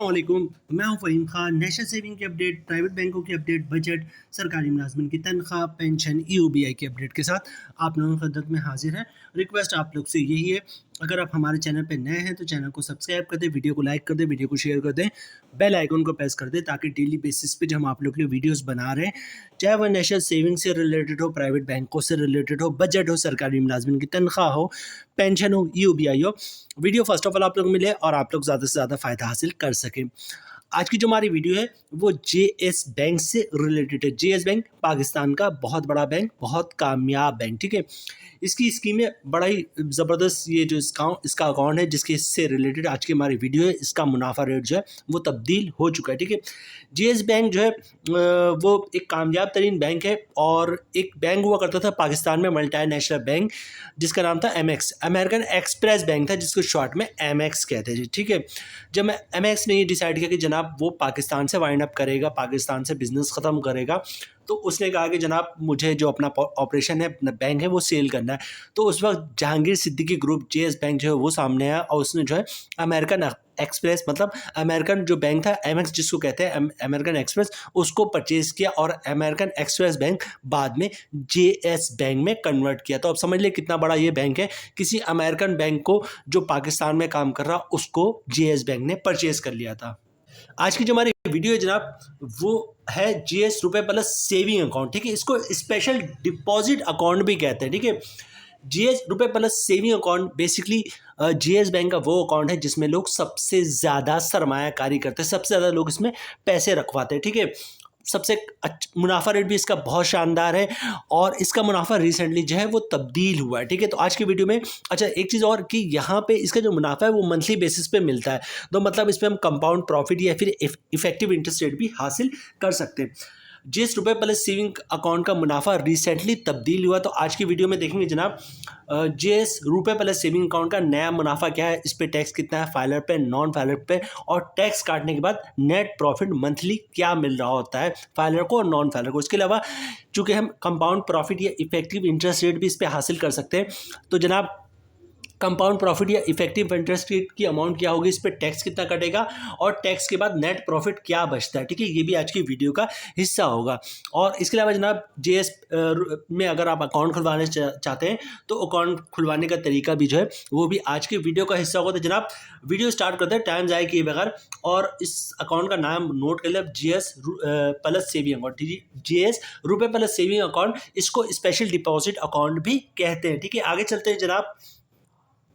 वालेकुम। मैं हूं फ़हीम खान। नेशनल सेविंग की अपडेट, प्राइवेट बैंकों की अपडेट, बजट, सरकारी मुलाजमिन की तनख्वाह, पेंशन, ईओबीआई की अपडेट के साथ आप लोगों की खिदमत में हाजिर है। रिक्वेस्ट आप लोग से यही है, अगर आप हमारे चैनल पे नए हैं तो चैनल को सब्सक्राइब कर दें, वीडियो को लाइक कर दें, वीडियो को शेयर कर दें, बेल आइकन को प्रेस कर दें ताकि डेली बेसिस पे जो हम आप लोग के लिए वीडियोस बना रहे हैं, चाहे वह नेशनल सेविंग से रिलेटेड हो, प्राइवेट बैंकों से रिलेटेड हो, बजट हो, सरकारी मुलाजमिन की तनख्वाह हो, पेंशन हो, ईओबीआई हो, वीडियो फर्स्ट ऑफ ऑल आप लोग मिले और आप लोग ज़्यादा से ज़्यादा फ़ायदा हासिल कर सकें। आज की जो हमारी वीडियो है वो जेएस बैंक से रिलेटेड है। जेएस बैंक पाकिस्तान का बहुत बड़ा बैंक, बहुत कामयाब बैंक, ठीक है। इसकी स्कीमें बड़ा ही ज़बरदस्त, ये जो इसका अकाउंट है जिसके इससे रिलेटेड आज की हमारी वीडियो है, इसका मुनाफा रेट जो है वो तब्दील हो चुका है, ठीक है। जेएस बैंक जो है वो एक कामयाब तरीन बैंक है और एक बैंक हुआ करता था पाकिस्तान में, मल्टी-नेशनल बैंक, जिसका नाम था एमएक्स, अमेरिकन एक्सप्रेस बैंक था, जिसको शॉर्ट में एमएक्स कहते थे, ठीक है। जब एमएक्स ने ये डिसाइड किया कि जनाब वो पाकिस्तान से वाइंड अप करेगा, पाकिस्तान से बिजनेस ख़त्म करेगा, तो उसने कहा कि जनाब मुझे जो अपना ऑपरेशन है, अपना बैंक है, वो सेल करना है। तो उस वक्त Jahangir Siddiqui group, JS bank जो है वो सामने आया और उसने जो है अमेरिकन एक्सप्रेस, मतलब अमेरिकन जो बैंक था एमएक्स जिसको कहते हैं अमेरिकन एक्सप्रेस, उसको परचेज किया और अमेरिकन एक्सप्रेस बैंक बाद में जेएस बैंक में कन्वर्ट किया। तो अब समझ ले कितना बड़ा ये बैंक है। किसी अमेरिकन बैंक को जो पाकिस्तान में काम कर रहा उसको जेएस बैंक ने परचेज कर लिया था। आज की जो हमारी वीडियो है जनाब वो है जीएस रुपए प्लस सेविंग अकाउंट, ठीक है। इसको स्पेशल डिपॉजिट अकाउंट भी कहते हैं, ठीक है। जीएस रुपए plus saving account basically GS bank का वो अकाउंट है जिसमें लोग सबसे ज़्यादा सरमायाकारी करते हैं, सबसे ज़्यादा लोग इसमें पैसे रखवाते हैं, ठीक है। सबसे मुनाफा रेट भी इसका बहुत शानदार है और इसका मुनाफा रिसेंटली जो है वो तब्दील हुआ है, ठीक है। तो आज की वीडियो में अच्छा एक चीज़ और कि यहाँ पे इसका जो मुनाफा है वो मंथली बेसिस पे मिलता है, तो मतलब इसमें हम कंपाउंड प्रॉफिट या फिर इफेक्टिव इंटरेस्ट रेट भी हासिल कर सकते हैं। जिस रुपए प्लस सेविंग अकाउंट का मुनाफा रिसेंटली तब्दील हुआ, तो आज की वीडियो में देखेंगे जनाब जिस रुपए प्लस सेविंग अकाउंट का नया मुनाफा क्या है, इस पे टैक्स कितना है, फाइलर पे, नॉन फाइलर पे, और टैक्स काटने के बाद नेट प्रॉफिट मंथली क्या मिल रहा होता है फाइलर को और नॉन फाइलर को। इसके अलावा चूंकि हम कंपाउंड प्रॉफिट या इफेक्टिव इंटरेस्ट रेट भी इस पे हासिल कर सकते हैं, तो जनाब कंपाउंड प्रॉफिट या इफेक्टिव इंटरेस्ट रेट की अमाउंट क्या होगी, इस पर टैक्स कितना कटेगा और टैक्स के बाद नेट प्रॉफिट क्या बचता है, ठीक है। ये भी आज की वीडियो का हिस्सा होगा। और इसके अलावा जनाब जेएस में अगर आप अकाउंट खुलवाने चाहते हैं तो अकाउंट खुलवाने का तरीका भी जो है वो भी आज की वीडियो का हिस्सा होगा। तो जनाब वीडियो स्टार्ट करते हैं टाइम ज़ाया किए बगैर, और इस अकाउंट का नाम नोट कर ले, जीएस प्लस सेविंग अकाउंट, ठीक है। जीएस रुपए प्लस सेविंग अकाउंट, इसको स्पेशल डिपॉजिट अकाउंट भी कहते हैं, ठीक है। आगे चलते हैं जनाब।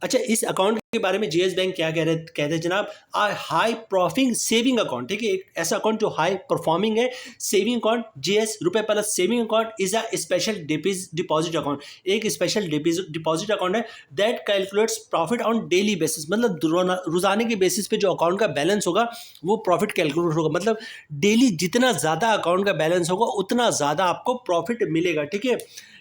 अच्छा, इस अकाउंट के बारे में जीएस बैंक क्या कहते हैं जनाब, हाई परफॉर्मिंग सेविंग अकाउंट, ठीक है। एक ऐसा अकाउंट जो हाई परफॉर्मिंग है, सेविंग अकाउंट, जीएस रुपए plus saving account is a special deposit account, एक स्पेशल डिपॉजिट अकाउंट है that calculates profit on daily basis, मतलब रोजाने के बेसिस पे जो अकाउंट का बैलेंस होगा वो प्रॉफिट कैलकुलेट होगा, मतलब डेली जितना ज़्यादा अकाउंट का बैलेंस होगा उतना ज़्यादा आपको प्रॉफिट मिलेगा, ठीक है।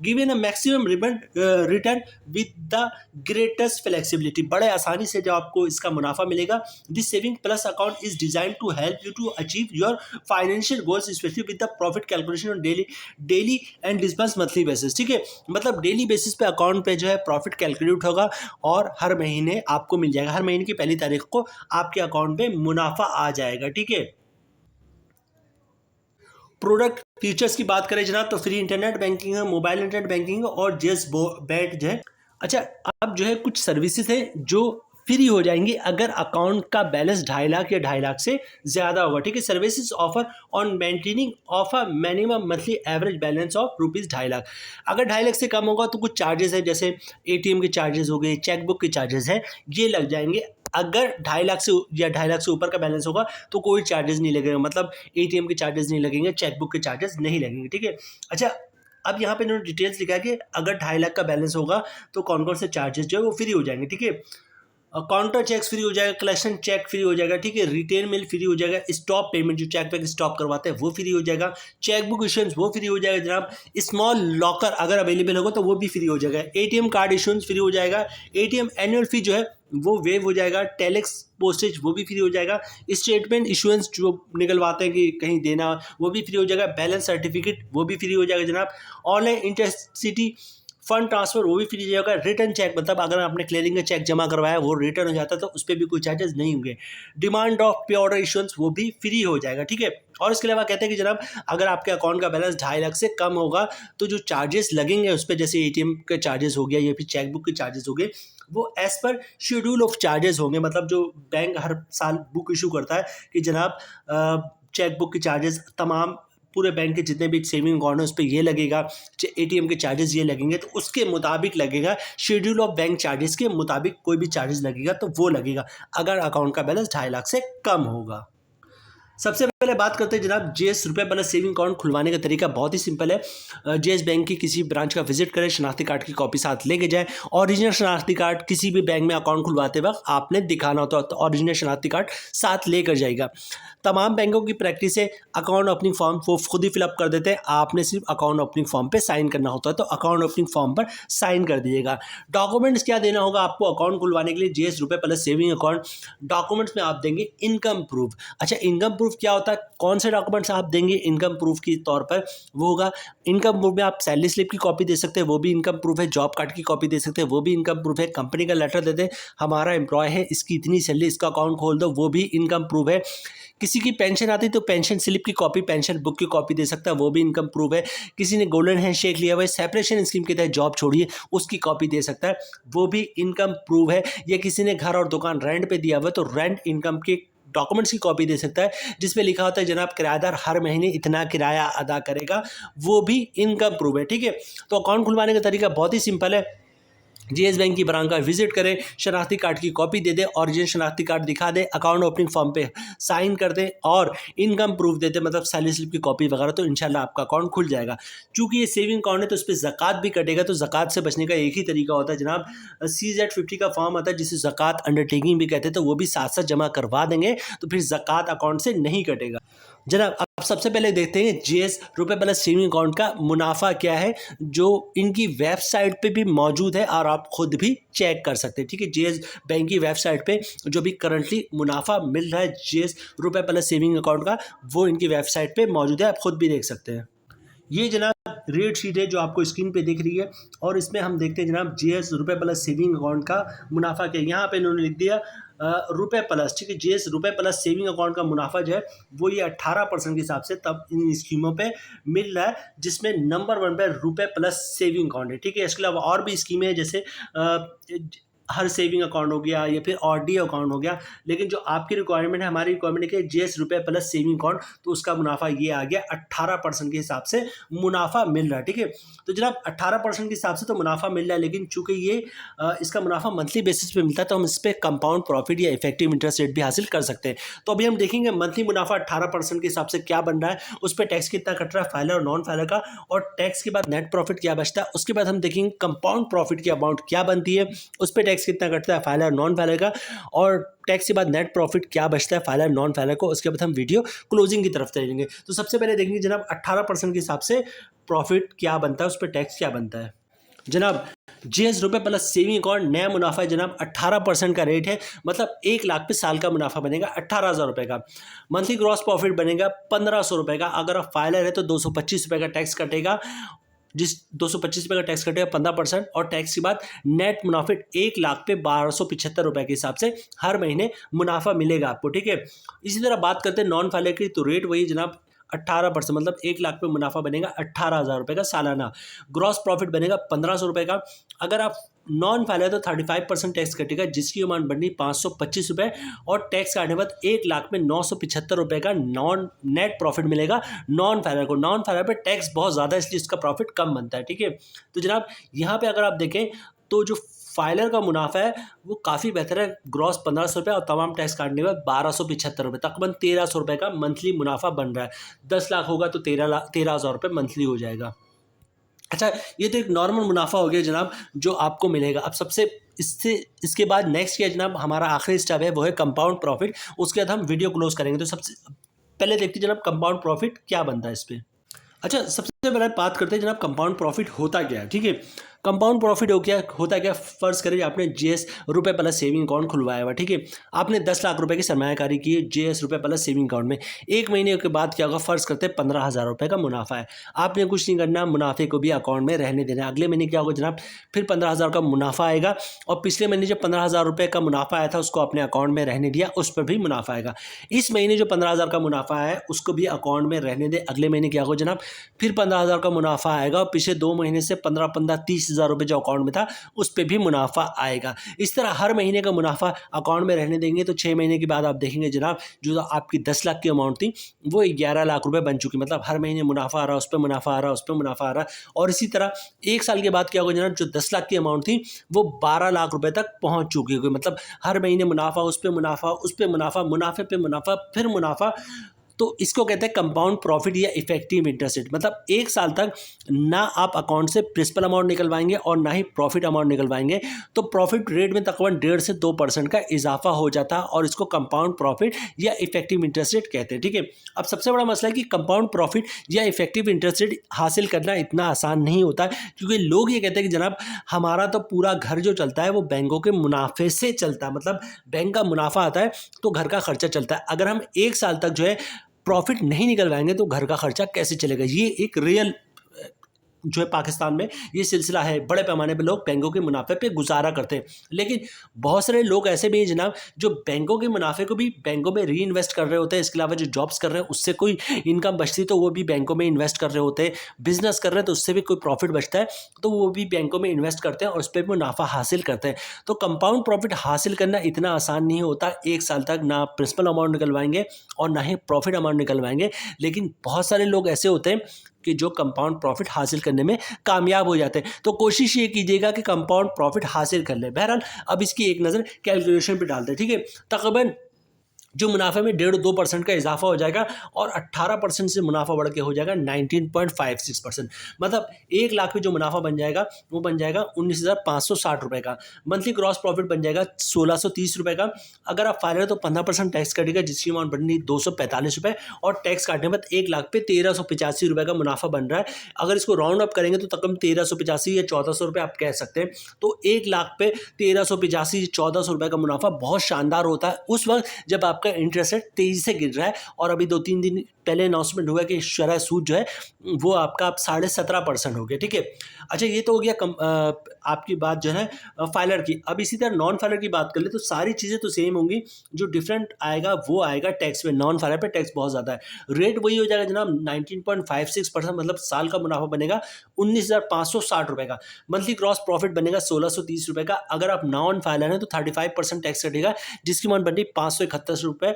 Given a maximum return with the greatest flexibility, बड़े आसानी से जो आपको इसका मुनाफा मिलेगा। This saving plus account is design to help you to achieve your financial goals specially with the profit calculation on daily and disburse monthly basis, ठीक है। मतलब डेली बेसिस पे अकाउंट पे जो है प्रॉफिट कैलकुलेट होगा और हर महीने आपको मिल जाएगा, हर महीने की पहली तारीख को आपके अकाउंट पे मुनाफा आ जाएगा, ठीक है। प्रोडक्ट फीचर्स की बात करें जनाब तो फ्री इंटरनेट बैंकिंग है, मोबाइल इंटरनेट बैंकिंग है और जेस बैट जो है। अच्छा, अब जो है कुछ सर्विसेज है जो फ्री हो जाएंगी अगर अकाउंट का बैलेंस 2.5 लाख या 2.5 लाख से ज़्यादा होगा, ठीक है। Services offer on maintaining of a minimum monthly average balance of ₹2.5 lakh. अगर 2.5 लाख से कम होगा तो कुछ चार्जेस है, जैसे एटीएम के चार्जेस हो गए, चेकबुक के चार्जेस हैं, ये लग जाएंगे। अगर 2.5 लाख से या 2.5 लाख से ऊपर का बैलेंस होगा तो कोई चार्जेस नहीं लगेगा, मतलब एटीएम के चार्जेस नहीं लगेंगे, चेकबुक के चार्जेस नहीं लगेंगे, ठीक है। अच्छा, अब यहाँ पे इन्होंने डिटेल्स लिखा है कि अगर 2.5 लाख का बैलेंस होगा तो कौन कौन से चार्जेस जो है वो फ्री हो जाएंगे, ठीक है। काउंटर चेक्स फ्री हो जाएगा, कलेक्शन चेक फ्री हो जाएगा, ठीक है। रिटेल मेल फ्री हो जाएगा, स्टॉप पेमेंट जो चेक पे स्टॉप करवाते हैं वो फ्री हो जाएगा, चेकबुक इशुएंस वो फ्री हो जाएगा जनाब, स्मॉल लॉकर अगर अवेलेबल होगा तो वो भी फ्री हो जाएगा, एटीएम कार्ड इशुएंस फ्री हो जाएगा, एटीएम एनुअल फी जो है वो वेव हो जाएगा, टेलेक्स पोस्टेज वो भी फ्री हो जाएगा, स्टेटमेंट इशुएंस जो निकलवाते हैं कि कहीं देना वो भी फ्री हो जाएगा, बैलेंस सर्टिफिकेट वो भी फ्री हो जाएगा जनाब, ऑनलाइन इंटरसिटी फंड ट्रांसफर वो भी फ्री रहेगा। रिटर्न चेक मतलब अगर आपने क्लियरिंग का चेक जमा करवाया वो रिटर्न हो जाता है तो उस पर भी कोई चार्जेस नहीं होंगे। डिमांड ड्राफ्ट पे ऑर्डर इशुएंस वो भी फ्री हो जाएगा, ठीक है। और इसके अलावा कहते हैं कि जनाब अगर आपके अकाउंट का बैलेंस 2.5 लाख से कम होगा तो जो चार्जेस लगेंगे उस पर, जैसे एटीएम के चार्जेस हो गया या फिर चेकबुक के चार्जेस हो गए, वो as per schedule of charges होंगे। मतलब जो बैंक हर साल बुक इशू करता है कि जनाब चेकबुक के चार्जेस तमाम पूरे बैंक के जितने भी सेविंग अकाउंट है उस पर ये लगेगा, एटीएम के चार्जेस ये लगेंगे, तो उसके मुताबिक लगेगा। शेड्यूल ऑफ बैंक चार्जेस के मुताबिक कोई भी चार्जेस लगेगा तो वो लगेगा अगर अकाउंट का बैलेंस 2.5 लाख से कम होगा। सबसे पहले बात करते हैं जनाब जेएस रुपए प्लस सेविंग अकाउंट खुलवाने का तरीका बहुत ही सिंपल है। जेएस बैंक की किसी ब्रांच का विजिट करें, शनाख्ती कार्ड की कॉपी साथ लेके जाएं। ओरिजिनल शनाख्ती कार्ड किसी भी बैंक में अकाउंट खुलवाते वक्त आपने दिखाना होता है, तो ओरिजिनल शनाख्ती कार्ड साथ लेकर जाएगा। तमाम बैंकों की प्रैक्टिस है अकाउंट ओपनिंग फॉर्म वो खुद ही फिलअप कर देते हैं, आपने सिर्फ अकाउंट ओपनिंग फॉर्म पे साइन करना होता है, तो अकाउंट ओपनिंग फॉर्म पर साइन कर दीजिएगा। डॉक्यूमेंट्स क्या देना होगा आपको अकाउंट खुलवाने के लिए जेएस रुपए प्लस सेविंग अकाउंट? डॉक्यूमेंट्स में आप देंगे इनकम प्रूफ। अच्छा, इनकम प्रूफ क्या होता है, कौन से डॉक्यूमेंट्स आप देंगे इनकम प्रूफ के तौर पर? वो होगा इनकम प्रूफ में आप सैलरी स्लिप की कॉपी दे सकते हैं, वो भी इनकम प्रूफ है। जॉब कार्ड की कॉपी दे सकते हैं, वो भी इनकम प्रूफ है। कंपनी का लेटर दे दें, हमारा एम्प्लॉय है, इसकी इतनी सैलरी, इसका अकाउंट खोल दो, वो भी इनकम प्रूफ है। किसी की पेंशन आती तो पेंशन स्लिप की कॉपी, पेंशन बुक की कॉपी दे सकता है, वो भी इनकम प्रूफ है। किसी ने गोल्डन हैंडशेक लिया हुआ है, सेपरेशन स्कीम के तहत जॉब छोड़िए, उसकी कॉपी दे सकता है, वो भी इनकम प्रूफ है। या किसी ने घर और दुकान रेंट पे दिया हुआ है तो रेंट इनकम के डॉक्यूमेंट्स की कॉपी दे सकता है, जिसमें लिखा होता है जनाब किराएदार हर महीने इतना किराया अदा करेगा, वो भी इनकम प्रूफ है, ठीक है। तो अकाउंट खुलवाने का तरीका बहुत ही सिंपल है। जेएस बैंक की ब्रांच का विजिट करें, शनाख्ती कार्ड की कॉपी दे दें, ओरिजिनल शनाख्ती कार्ड दिखा दें, अकाउंट ओपनिंग फॉर्म पे साइन कर दें और इनकम प्रूफ दे दें, मतलब सैलरी स्लिप की कॉपी वगैरह, तो इंशाल्लाह आपका अकाउंट खुल जाएगा। चूंकि ये सेविंग अकाउंट है तो उस पर ज़कात भी कटेगा, तो ज़कात से बचने का एक ही तरीका होता है जनाब, CZ50 का फॉर्म आता है जिसे ज़कात अंडरटेकिंग भी कहते हैं, तो वो भी साथ साथ जमा करवा देंगे तो फिर ज़कात अकाउंट से नहीं कटेगा। जनाब अब सबसे पहले देखते हैं जेएस रुपए प्लस सेविंग अकाउंट का मुनाफा क्या है, जो इनकी वेबसाइट पे भी मौजूद है और आप खुद भी चेक कर सकते हैं, ठीक है। जेएस बैंक की वेबसाइट पे जो भी करंटली मुनाफा मिल रहा है जेएस रुपए प्लस सेविंग अकाउंट का, वो इनकी वेबसाइट पे मौजूद है, आप खुद भी देख सकते हैं। ये जनाब रेट शीट है जो आपको स्क्रीन पे दिख रही है और इसमें हम देखते हैं जनाब जेएस रुपए प्लस सेविंग अकाउंट का मुनाफा क्या है। यहाँ पे इन्होंने लिख दिया रुपए प्लस, ठीक है। जेएस रुपए प्लस सेविंग अकाउंट का मुनाफा जो है वो ये 18% के हिसाब से तब इन स्कीमों पे मिल रहा है, जिसमें नंबर 1 पे रुपए प्लस सेविंग अकाउंट है, ठीक है। इसके अलावा और भी स्कीमें हैं, जैसे हर सेविंग अकाउंट हो गया या फिर आरडी अकाउंट हो गया, लेकिन जो आपकी रिक्वायरमेंट है, हमारी रिक्वायरमेंट है जेएस रुपए प्लस सेविंग अकाउंट, तो उसका मुनाफा ये आ गया 18% के हिसाब से मुनाफा मिल रहा है, ठीक है। तो जनाब 18% के हिसाब से तो मुनाफा मिल रहा है, लेकिन चूंकि ये इसका मुनाफा मंथली बेसिस पे मिलता है तो हम इस पर कंपाउंड प्रॉफिट या इफेक्टिव इंटरेस्ट रेट भी हासिल कर सकते हैं। तो अभी हम देखेंगे मंथली मुनाफा 18% के हिसाब से क्या बन रहा है, उस पर टैक्स कितना कट रहा है फाइलर और नॉन फाइलर का, और टैक्स के बाद नेट प्रॉफिट क्या बचता है। उसके बाद हम देखेंगे कंपाउंड प्रॉफिट की अमाउंट क्या बनती है, उस पर टैक्स कितना कटता है फाइलर नॉन फाइलर का, और टैक्स के बाद नेट प्रॉफिट क्या बचता है फाइलर नॉन फाइलर को। उसके बाद हम वीडियो क्लोजिंग की तरफ चलेंगे। तो सबसे पहले देखेंगे जनाब 18% के हिसाब से प्रॉफिट क्या बनता है, उस पर टैक्स क्या बनता है। जनाब जेएस रुपए प्लस सेविंग अकाउंट नया मुनाफा है जनाब 18% का रेट है, मतलब 1 लाख पे साल का मुनाफा बनेगा 18,000 रुपये का। मंथली ग्रॉस प्रॉफिट बनेगा 1,500 रुपये का। अगर आप फाइलर है तो 225 रुपये का टैक्स कटेगा, जिस 225 रुपये का टैक्स कटेगा 15%, और टैक्स के बाद नेट मुनाफा 1 लाख पे 1275 रुपये के हिसाब से हर महीने मुनाफा मिलेगा आपको, ठीक है। इसी तरह बात करते हैं नॉन फाइलर की, तो रेट वही जनाब 18%, मतलब 1 लाख पे मुनाफा बनेगा 18,000 रुपये का सालाना। ग्रॉस प्रॉफिट बनेगा 1,500 रुपये का। अगर आप नॉन फाइलर तो 35% टैक्स कटेगा, जिसकी अमाउंट बननी 525 रुपये, और टैक्स काटने के बाद 1 लाख में 975 रुपये का नॉन नेट प्रॉफिट मिलेगा नॉन फाइलर को। नॉन फाइलर पे टैक्स बहुत ज़्यादा है, इसलिए इसका प्रॉफिट कम बनता है, ठीक है। तो जनाब यहाँ पे अगर आप देखें तो जो फाइलर का मुनाफा है वो काफ़ी बेहतर है, ग्रॉस 1,500 रुपये और तमाम टैक्स काटने के बाद 1,275 रुपये, तकरीबन 1,300 रुपये का मंथली मुनाफा बन रहा है। 10 लाख होगा तो 13,000 रुपये मंथली हो जाएगा। अच्छा, ये तो एक नॉर्मल मुनाफा हो गया जनाब जो आपको मिलेगा। अब इसके बाद नेक्स्ट क्या जनाब, हमारा आखिरी स्टेप है वो है कंपाउंड प्रॉफिट। उसके बाद हम वीडियो क्लोज करेंगे। तो सबसे पहले देखते हैं जनाब कंपाउंड प्रॉफिट क्या बनता है इस पर। अच्छा, सबसे पहले बात करते हैं जनाब कंपाउंड प्रॉफिट होता क्या है, ठीक है। कंपाउंड प्रॉफिट हो क्या होता है क्या, फर्ज करें आपने जेएस रुपए प्लस सेविंग अकाउंट खुलवाया हुआ, ठीक है, आपने 10 लाख रुपए की सरमायाकारी की है जेएस रुपए प्लस सेविंग अकाउंट में। 1 महीने के बाद क्या होगा, फर्ज करते हैं 15,000 रुपए का मुनाफा है, आपने कुछ नहीं करना, मुनाफे को भी अकाउंट में रहने देना। अगले महीने क्या होगा जनाब, फिर 15,000 का मुनाफा आएगा, और पिछले महीने जो 15,000 रुपए का मुनाफा आया था उसको अपने अकाउंट में रहने दिया, उस पर भी मुनाफा आएगा। इस महीने जो 15,000 का मुनाफा है उसको भी अकाउंट में रहने दे। अगले महीने क्या होगा जनाब, फिर 15,000 का मुनाफा आएगा, और पिछले 2 महीने से 15 30,000 रुपये जो अकाउंट में था उस पर भी मुनाफा आएगा। इस तरह हर महीने का मुनाफा अकाउंट में रहने देंगे तो 6 महीने के बाद आप देखेंगे जनाब, जो आपकी 10 लाख की अमाउंट थी वो 11 लाख रुपए बन चुकी, मतलब हर महीने मुनाफा आ रहा, उस पर मुनाफा आ रहा, उस पर मुनाफा आ रहा। और इसी तरह 1 साल के बाद क्या होगा जनाब, जो 10 लाख की अमाउंट थी वो 12 लाख रुपए तक पहुंच चुकी होगी, मतलब हर महीने मुनाफा, उस पर मुनाफा, उस पर मुनाफा, मुनाफे पे मुनाफा, फिर मुनाफा। तो इसको कहते हैं कंपाउंड प्रॉफिट या इफेक्टिव इंटरेस्ट रेट। मतलब 1 साल तक ना आप अकाउंट से प्रिंसिपल अमाउंट निकलवाएंगे और ना ही प्रॉफिट अमाउंट निकलवाएंगे, तो प्रॉफिट रेट में तकरीबन 1.5 से 2% का इजाफा हो जाता है, और इसको कंपाउंड प्रॉफिट या इफेक्टिव इंटरेस्ट रेट कहते हैं, ठीक है। अब सबसे बड़ा मसला है कि कंपाउंड प्रॉफिट या इफेक्टिव इंटरेस्ट रेट हासिल करना इतना आसान नहीं होता है, क्योंकि लोग ये कहते हैं कि जनाब हमारा तो पूरा घर जो चलता है वो बैंकों के मुनाफे से चलता है, मतलब बैंक का मुनाफा आता है तो घर का खर्चा चलता है। अगर हम 1 साल तक जो है प्रॉफिट नहीं निकलवाएंगे तो घर का खर्चा कैसे चलेगा। ये एक रियल जो है पाकिस्तान में ये सिलसिला है, बड़े पैमाने पे लोग बैंकों के मुनाफे पे गुजारा करते हैं। लेकिन बहुत सारे लोग ऐसे भी हैं जनाब जो बैंकों के मुनाफे को भी बैंकों में री इन्वेस्ट कर रहे होते हैं, इसके अलावा जो जॉब्स कर रहे हैं उससे कोई इनकम बचती तो वो भी बैंकों में इन्वेस्ट कर रहे होते हैं, बिजनेस कर रहे हैं तो उससे भी कोई प्रॉफिट बचता है तो वो भी बैंकों में इन्वेस्ट करते हैं और उस पर भी मुनाफा हासिल करते हैं। तो कंपाउंड प्रॉफिट हासिल करना इतना आसान नहीं होता। 1 साल तक ना प्रिंसिपल अमाउंट निकलवाएंगे और ना ही प्रॉफिट अमाउंट निकलवाएंगे, लेकिन बहुत सारे लोग ऐसे होते हैं कि जो कंपाउंड प्रॉफिट हासिल करने में कामयाब हो जाते हैं। तो कोशिश ये कीजिएगा कि कंपाउंड प्रॉफिट हासिल कर ले। बहरहाल अब इसकी एक नज़र कैलकुलेशन पे डालते हैं, ठीक है। तकरीबन जो मुनाफे में 1.5-2% का इजाफा हो जाएगा और 18% से मुनाफा बढ़ के हो जाएगा 19.56%। मतलब 1 लाख में जो मुनाफा बन जाएगा वो बन जाएगा 19,560 रुपये का। मंथली ग्रॉस प्रॉफिट बन जाएगा 1,630 रुपये का। अगर आप फाइनल तो 15% टैक्स कटेगा, जिसकी अमाउंट बननी 245 रुपये, और टैक्स काटने के बाद 1 लाख पे 1,385 रुपये का मुनाफा बन रहा है। अगर इसको राउंड अप करेंगे तो तकरीबन 1,385 या 1,400 रुपये आप कह सकते हैं। तो 1 लाख पे 1,385 1,400 रुपये का मुनाफा बहुत शानदार होता है उस वक्त जब आपका इंटरेस्ट रेट तेजी से गिर रहा है। और अभी 2-3 दिन पहले अनाउंसमेंट हुआ कि शरह सूद जो है वो आपका अब 17.5% हो गया, ठीक है। अच्छा, ये तो हो गया आपकी बात जो है फाइलर की। अब इसी तरह नॉन फाइलर की बात कर ले तो सारी चीज़ें तो सेम होंगी, जो डिफरेंट आएगा वो आएगा टैक्स में। नॉन फाइलर पे टैक्स बहुत ज़्यादा है, रेट वही हो जाएगा जनाब 19.56%, मतलब साल का मुनाफा बनेगा 19,560 रुपये का। मंथली ग्रॉस प्रॉफिट बनेगा 1,630 रुपये का। अगर आप नॉन फाइलर हैं तो 35% टैक्स कटेगा, जिसकी अमाउंट बनी 571 रुपये,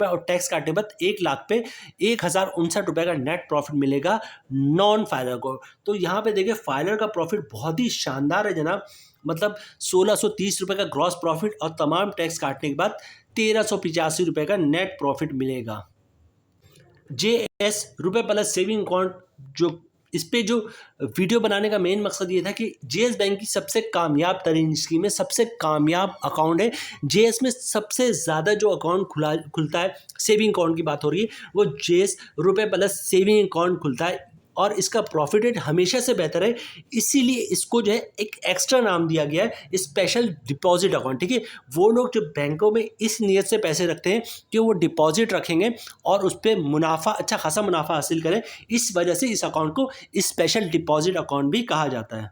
और टैक्स काटने बाद 1 लाख पे 1,059 रुपये का नेट प्रॉफिट मिलेगा नॉन फाइलर को। तो यहाँ पे देखिए फाइलर का प्रॉफिट बहुत ही शानदार है जनाब, मतलब 1,630 रुपये का ग्रॉस प्रॉफिट और तमाम टैक्स काटने के बाद 1,385 रुपये का नेट प्रॉफिट मिलेगा। JS रुपए प्लस सेविंग अकाउंट, जो इस पे जो वीडियो बनाने का मेन मकसद ये था कि JS बैंक की सबसे कामयाब तरीन स्कीम है, सबसे कामयाब अकाउंट है। JS में सबसे ज़्यादा जो अकाउंट खुलता है, सेविंग अकाउंट की बात हो रही है, वो JS रुपए प्लस सेविंग अकाउंट खुलता है, और इसका प्रॉफिट रेट हमेशा से बेहतर है। इसीलिए इसको जो है एक एक्स्ट्रा नाम दिया गया है स्पेशल डिपॉजिट अकाउंट, ठीक है। वो लोग जो बैंकों में इस नीयत से पैसे रखते हैं कि वो डिपॉजिट रखेंगे और उस पर मुनाफा, अच्छा खासा मुनाफा हासिल करें, इस वजह से इस अकाउंट को स्पेशल डिपॉजिट अकाउंट भी कहा जाता है।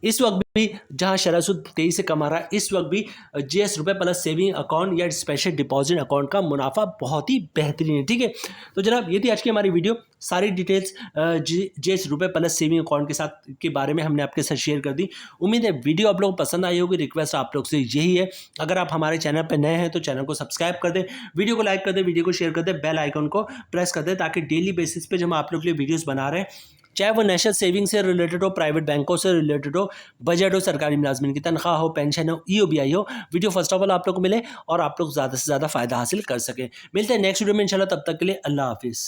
इस वक्त भी जहां शरह सूद तेजी से कमा रहा है, इस वक्त भी JS रुपए प्लस सेविंग अकाउंट या स्पेशल डिपॉजिट अकाउंट का मुनाफा बहुत ही बेहतरीन है, ठीक है। तो जनाब ये थी आज की हमारी वीडियो, सारी डिटेल्स JS रुपए प्लस सेविंग अकाउंट के साथ के बारे में हमने आपके साथ शेयर कर दी। उम्मीद है वीडियो आप लोगों को पसंद आई होगी। रिक्वेस्ट आप लोग से यही है, अगर आप हमारे चैनल पर नए हैं तो चैनल को सब्सक्राइब कर दें, वीडियो को लाइक कर दें, वीडियो को शेयर कर दें, बेल आइकन को प्रेस कर दें, ताकि डेली बेसिस पे जब हम आप लोग के लिए वीडियोस बना रहे हैं, चाहे वो नेशनल सेविंग से रिलेटेड हो, प्राइवेट बैंकों से रिलेटेड हो, बजट हो, सरकारी मुलाजमिन की तनख्वाह हो, पेंशन हो, EOBI हो, वीडियो फर्स्ट ऑफ ऑल आप लोग को मिले और आप लोग ज़्यादा से ज़्यादा फ़ायदा हासिल कर सकें। मिलते हैं नेक्स्ट वीडियो में इंशाल्लाह, तब तक के लिए अल्लाह हाफिज़।